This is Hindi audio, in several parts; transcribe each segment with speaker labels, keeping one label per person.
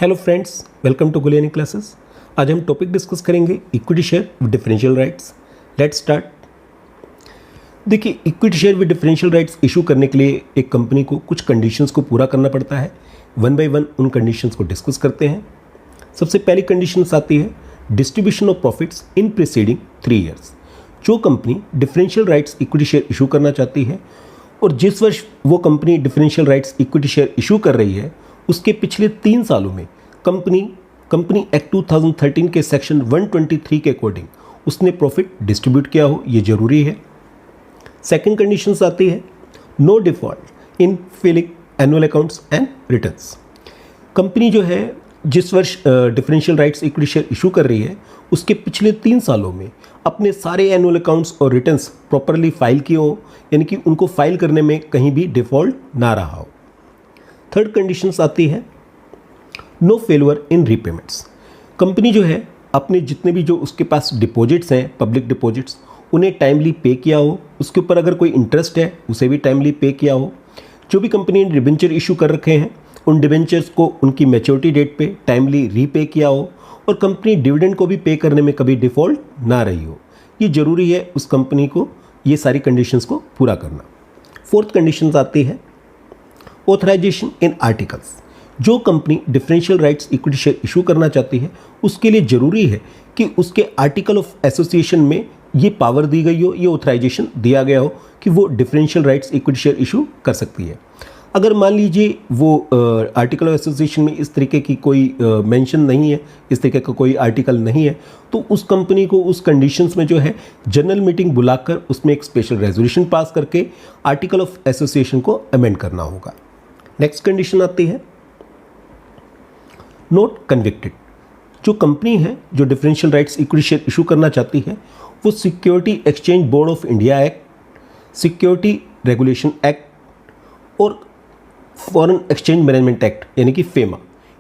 Speaker 1: Hello friends, welcome to Guliani classes. आज हम टॉपिक डिस्कस करेंगे equity share with differential rights. Let's start. देखिए, equity share with differential rights issue करने के लिए एक कंपनी को कुछ कंडीशंस को पूरा करना पड़ता है। वन बाय वन उन कंडीशंस को डिस्कस करते हैं। सबसे पहली कंडीशंस आती है distribution of profits in preceding 3 years. जो company differential rights equity share issue करना चाहती है और जिस वर्ष वो company differential rights equity share issue कर रही है उसके पिछले 3 सालों में कंपनी एक्ट 2013 के सेक्शन 123 के अकॉर्डिंग उसने प्रॉफिट डिस्ट्रीब्यूट किया हो, ये जरूरी है। सेकंड कंडीशंस आती है no default in filing annual accounts and returns. Company जो है जिस वर्ष differential rights equity share issue कर रही है उसके पिछले 3 सालों में अपने सारे एनुअल अकाउंट्स और रिटर्न्स प्रॉपरली फाइल किए हो, यानी कि उनको फाइल करने में कहीं भी डिफॉल्ट ना रहा हो। थर्ड कंडीशंस आती है no failure in repayments. Company जो है अपने जितने भी जो उसके पास डिपॉजिट्स हैं, पब्लिक डिपॉजिट्स, उन्हें टाइमली पे किया हो, उसके ऊपर अगर कोई इंटरेस्ट है उसे भी टाइमली पे किया हो। जो भी कंपनी ने डिबेंचर इशू कर रखे हैं उन डिबेंचर्स को उनकी मैच्योरिटी डेट पे टाइमली रीपे किया हो और कंपनी डिविडेंड को भी पे करने में कभी डिफ़ॉल्ट ना रही हो। ये ज़रूरी है उस कंपनी को ये सारी कंडीशंस को पूरा करना। फोर्थ कंडीशंस आती है ऑथराइजेशन इन आर्टिकल्स। जो company differential rights equity share issue करना चाहती है उसके लिए ज़रूरी है कि उसके आर्टिकल ऑफ एसोसिएशन में ये पावर दी गई हो, ये ऑथराइजेशन दिया गया हो कि वो differential rights equity share issue कर सकती है। अगर मान लीजिए वो आर्टिकल ऑफ एसोसिएशन में इस तरीके की कोई मेंशन नहीं है, इस तरीके का कोई आर्टिकल नहीं है, तो उस कंपनी को उस कंडीशंस में जो है जनरल मीटिंग बुलाकर उसमें एक स्पेशल रेजोल्यूशन पास करके आर्टिकल ऑफ एसोसिएशन को अमेंड करना होगा। नेक्स्ट कंडीशन आती है नॉट कन्विक्टेड। जो कंपनी है जो differential rights equity share issue करना चाहती है वो security exchange board of India act, security regulation act और फॉरेन एक्सचेंज मैनेजमेंट एक्ट यानी कि फेमा,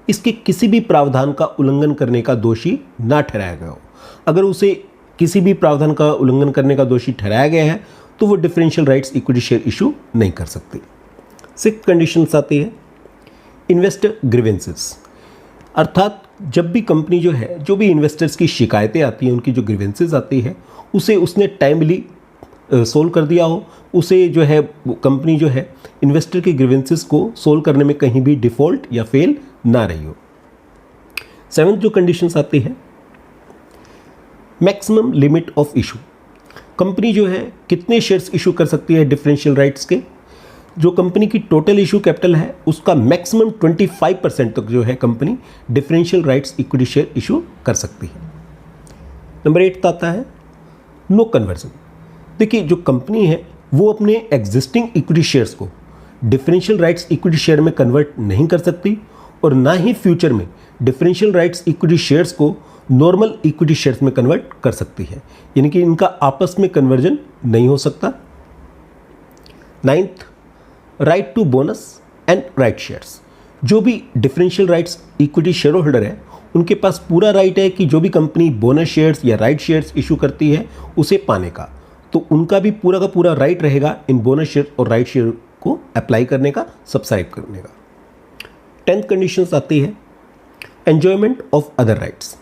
Speaker 1: इसके किसी भी प्रावधान का उल्लंघन करने का दोषी ना ठहराया गया हो। अगर उसे किसी भी प्रावधान का उल्लंघन करने का दोषी ठहराया गया है तो वो differential rights equity share issue नहीं कर सकती। सिक्स्थ कंडीशन आती है इन्वेस्टर ग्रीवेंसेस। अर्थात जब भी कंपनी जो है जो भी इन्वेस्टर्स की शिकायतें आती हैं, उनकी जो ग्रीवेंसेस आती है उसे उसने टाइमली सोल्व कर दिया हो, उसे जो है कंपनी जो है इन्वेस्टर की ग्रीवेंसेस को सोल्व करने में कहीं भी डिफ़ॉल्ट या फेल ना रही हो। सेवंथ जो कंडीशंस आती है maximum limit of issue. Company जो है कितने शेयर्स इशू कर सकती है डिफरेंशियल राइट्स के। जो कंपनी की टोटल इशू कैपिटल है उसका मैक्सिमम 25% तक जो है company differential rights equity share issue कर सकती है। नंबर 8 आता है नो कन्वर्जन। देखिए, जो कंपनी है वो अपने एग्जिस्टिंग इक्विटी शेयर्स को डिफरेंशियल राइट्स इक्विटी शेयर में कन्वर्ट नहीं कर सकती और ना ही फ्यूचर में डिफरेंशियल राइट्स इक्विटी शेयर्स को नॉर्मल इक्विटी शेयर्स में कन्वर्ट कर सकती है, यानी कि इनका आपस में कन्वर्जन नहीं हो सकता। 9th right to bonus and right shares. जो भी differential rights equity share holder है उनके पास पूरा राइट है कि जो भी कंपनी बोनस शेयर्स या राइट शेयर्स इशू करती है उसे पाने का, तो उनका भी पूरा का पूरा राइट रहेगा इन बोनस शेयर और राइट शेयर को अप्लाई करने का, सब्सक्राइब करने का। 10th कंडीशंस आती है एंजॉयमेंट ऑफ अदर राइट्स।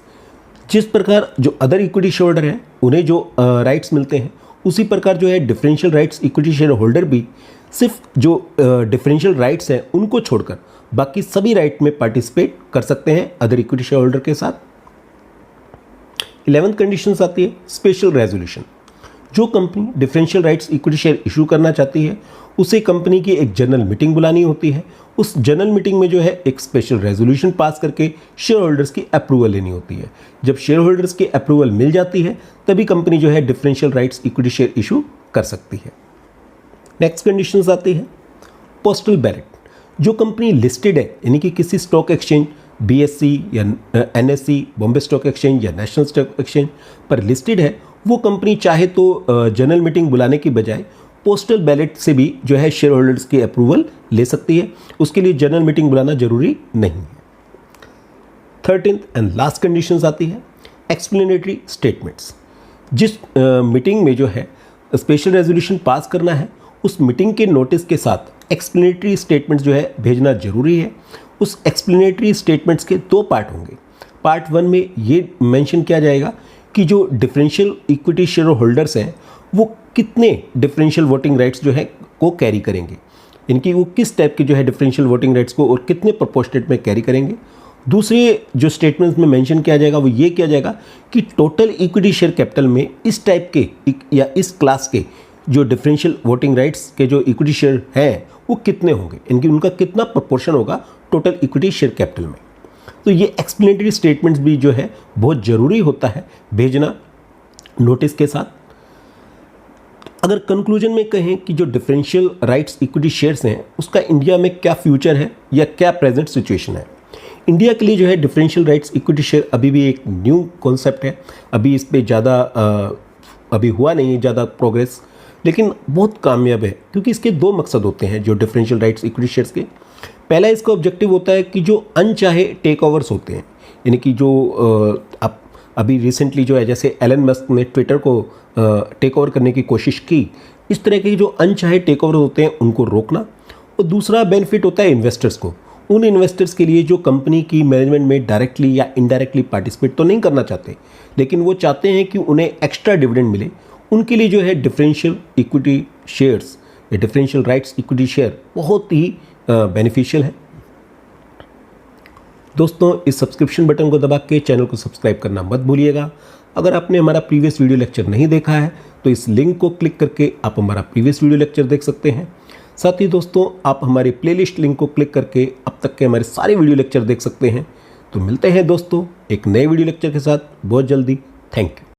Speaker 1: जिस प्रकार जो अदर इक्विटी शेयर होल्डर हैं उन्हें जो राइट्स मिलते हैं उसी प्रकार जो है differential rights equity share holder भी सिर्फ जो डिफरेंशियल राइट्स हैं उनको छोड़कर बाकी सभी राइट में पार्टिसिपेट कर सकते हैं अदर इक्विटी शेयर होल्डर के साथ। 11th कंडीशंस आती है स्पेशल रेजोल्यूशन। जो company differential rights equity share issue करना चाहती है उसे कंपनी की एक जनरल मीटिंग बुलानी होती है। उस जनरल मीटिंग में जो है एक स्पेशल रेजोल्यूशन पास करके शेयर होल्डर्स की अप्रूवल लेनी होती है। जब शेयर होल्डर्स की अप्रूवल मिल जाती है तभी कंपनी जो है differential rights equity share issue कर सकती है। नेक्स्ट कंडीशंस आती है पोस्टल बैलेट। जो कंपनी लिस्टेड है यानी कि किसी स्टॉक एक्सचेंज BSE या NSE बॉम्बे स्टॉक एक्सचेंज या नेशनल स्टॉक एक्सचेंज पर लिस्टेड है वो कंपनी चाहे तो जनरल मीटिंग बुलाने की बजाय पोस्टल बैलेट से भी जो है शेयर होल्डर्स की अप्रूवल ले सकती है। उसके लिए जनरल मीटिंग बुलाना जरूरी नहीं है। 13th एंड लास्ट कंडीशंस आती है एक्सप्लेनेटरी स्टेटमेंट्स। जिस मीटिंग में जो है स्पेशल रेजोल्यूशन पास करना है उस मीटिंग के नोटिस के साथ एक्सप्लेनेटरी स्टेटमेंट्स जो है भेजना जरूरी है। उस एक्सप्लेनेटरी स्टेटमेंट्स के दो पार्ट होंगे। पार्ट 1 में ये मेंशन किया जाएगा कि जो डिफरेंशियल इक्विटी शेयर होल्डर्स हैं वो कितने डिफरेंशियल वोटिंग राइट्स जो है को कैरी करेंगे, इनकी वो किस टाइप के जो है डिफरेंशियल वोटिंग राइट्स को और कितने प्रोपोर्शनेट में कैरी करेंगे। दूसरे जो स्टेटमेंट्स में मेंशन किया जाएगा वो ये किया जाएगा कि टोटल इक्विटी शेयर कैपिटल में इस टाइप के या इस क्लास के जो डिफरेंशियल वोटिंग राइट्स के जो इक्विटी शेयर हैं वो कितने होंगे, इनकी उनका कितना प्रोपोर्शन होगा टोटल इक्विटी शेयर कैपिटल में। तो ये एक्सप्लेनेटरी स्टेटमेंट्स भी जो है बहुत ज़रूरी होता है भेजना नोटिस के साथ। अगर कंक्लूजन में कहें कि जो डिफरेंशियल राइट्स इक्विटी शेयर्स हैं उसका इंडिया में क्या फ्यूचर है या क्या प्रेजेंट सिचुएशन है। इंडिया के लिए जो है डिफरेंशियल राइट्स इक्विटी शेयर अभी भी एक न्यू कॉन्सेप्ट है, अभी इस पर ज़्यादा अभी हुआ नहीं है ज़्यादा प्रोग्रेस, लेकिन बहुत कामयाब है क्योंकि इसके दो मकसद होते हैं जो डिफरेंशियल राइट्स इक्विटी शेयर्स के। पहला इसका ऑब्जेक्टिव होता है कि जो अनचाहे टेक ओवर्स होते हैं, यानी कि जो अभी रिसेंटली जो है जैसे एलन मस्क ने ट्विटर को टेक ओवर करने की कोशिश की, इस तरह के जो अनचाहे टेक ओवर होते हैं उनको रोकना। और दूसरा बेनिफिट होता है इन्वेस्टर्स को, उन इन्वेस्टर्स के लिए जो कंपनी की मैनेजमेंट में डायरेक्टली या इनडायरेक्टली पार्टिसिपेट तो नहीं करना चाहते, लेकिन वो चाहते हैं कि उन्हें एक्स्ट्रा डिविडेंड मिले, उनके लिए जो है डिफरेंशियल इक्विटी शेयर्स या डिफरेंशियल राइट्स इक्विटी शेयर बहुत ही बेनिफिशियल है। दोस्तों, इस सब्सक्रिप्शन बटन को दबा के चैनल को सब्सक्राइब करना मत भूलिएगा। अगर आपने हमारा प्रीवियस वीडियो लेक्चर नहीं देखा है तो इस लिंक को क्लिक करके आप हमारा प्रीवियस वीडियो लेक्चर देख सकते हैं। साथ ही दोस्तों, आप हमारे प्लेलिस्ट लिंक को क्लिक करके अब तक के हमारे सारे वीडियो लेक्चर देख सकते हैं। तो मिलते हैं दोस्तों एक नए वीडियो लेक्चर के साथ बहुत जल्दी। Thank you.